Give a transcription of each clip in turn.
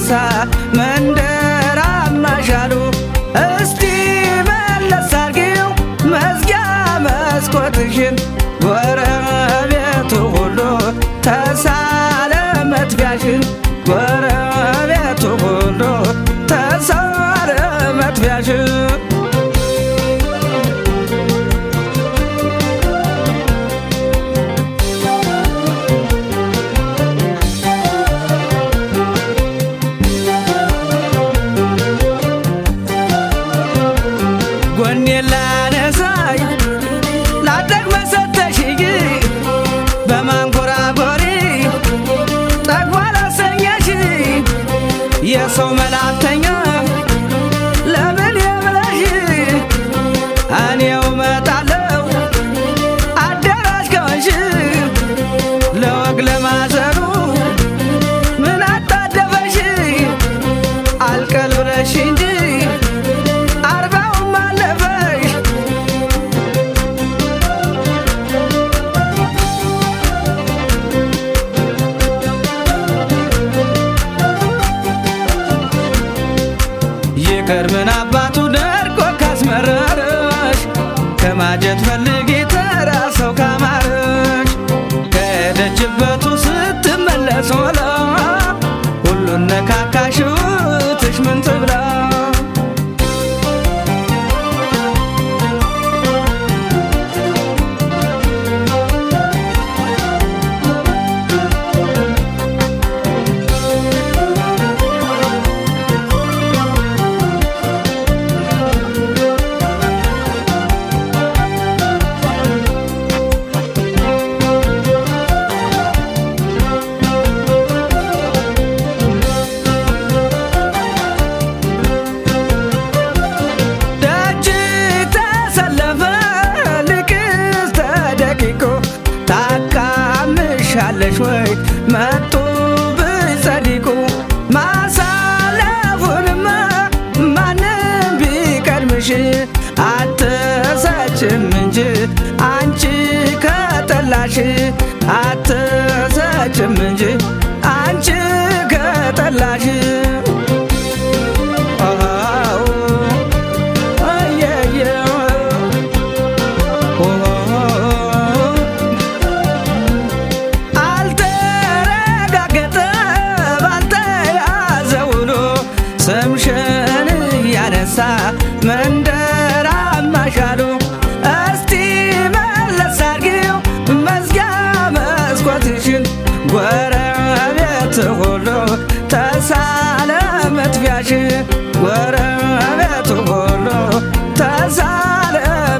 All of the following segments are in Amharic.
ያነሳ መንደር አማሻሉ እስቲ መለስ አርጊው መዝጊያ መስኮትሽን ጎረቤቱ ሁሉ ተሳለ መጥፊያሽን ጎረቤቱ ሁሉ ተሳለ መጥፊያሽን ጎኔ ላነሳይ ላደግ መሰተሽይ በማንጎራጎሪ ጠግቧ ላሰኛሽ የሰው መላእክተኛ ለምን የብለሽ እኔው መጣለው አዳራሽ ከሆንሽ ለወግ ለማዘኑ ምን አጣደፈሽ አልቀል ብለሽ እንጂ ከርምን አባቱ ደርቆ ካስመረረሽ ከማጀት ፈልጊ ተራ ሰው ካማረሽ ከሄደችበቱ ስትመለስ ሆላ ሁሉን ነካካሽው ትሽ ምን ትብላ ታካምሻለሽ ወይ መጡ ብጸዲቁ ማሳለፉንማ ማንም ቢቀድምሽ አትሰጭም እንጂ አንቺ ከጠላሽ አትሰጭም እንጂ አንቺ ከጠላሽ ስምሽን ያነሳ መንደር አማሻሉ እስቲ መለስ አርጊው መዝጊያ መስኮትሽን ጎረቤት ሁሉ ተሳለ መጥፊያሽን ጎረቤት ሁሉ ተሳለ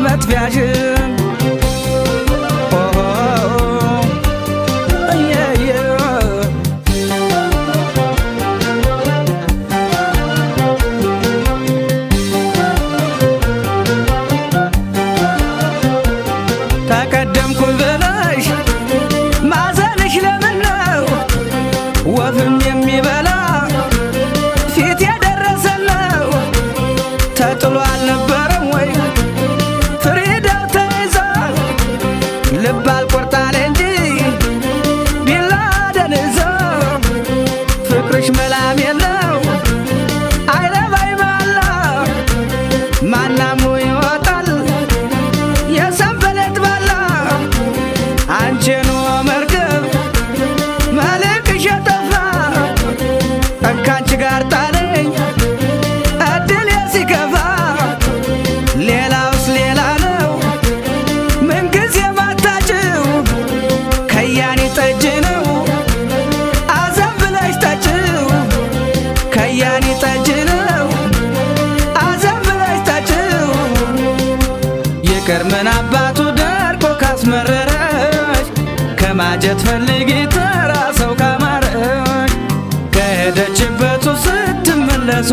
መጥፊያሽን ተቀደምኩኝ ብለሽ ማዘንሽ ለምን ነው ወፍም የሚበላ ፊት የደረሰለው ተጥሎ አልነበረም ወይ ፍሪዳው ተይዞ ልብ አልቆርጣለ እንጂ ቢላደን ይዞ ፍቅርሽ መላም የለው አይረባይ ባላ ማናሙ ይወጣል የሰንበሌጥ ባላ አንቺኑ መርከብ መልክሽ የጠፋ ከአንቺ ጋር ጣለኝ እድል ሲከፋ ሌላውስ ሌላ ነው ምንጊዜ ማታጭው ከያኒ ጠጅ ነው አዘን ብለሽ ጠጭው ከያኒ ጠጅ ነው አዘን ብለሽ ጠጭው የከርምን አባቱ ደርቆ ካስመረረሽ ከማጀት ፈልጊ ተራ ሰው ካማረሽ ከሄደችበቱ ስትመለሱ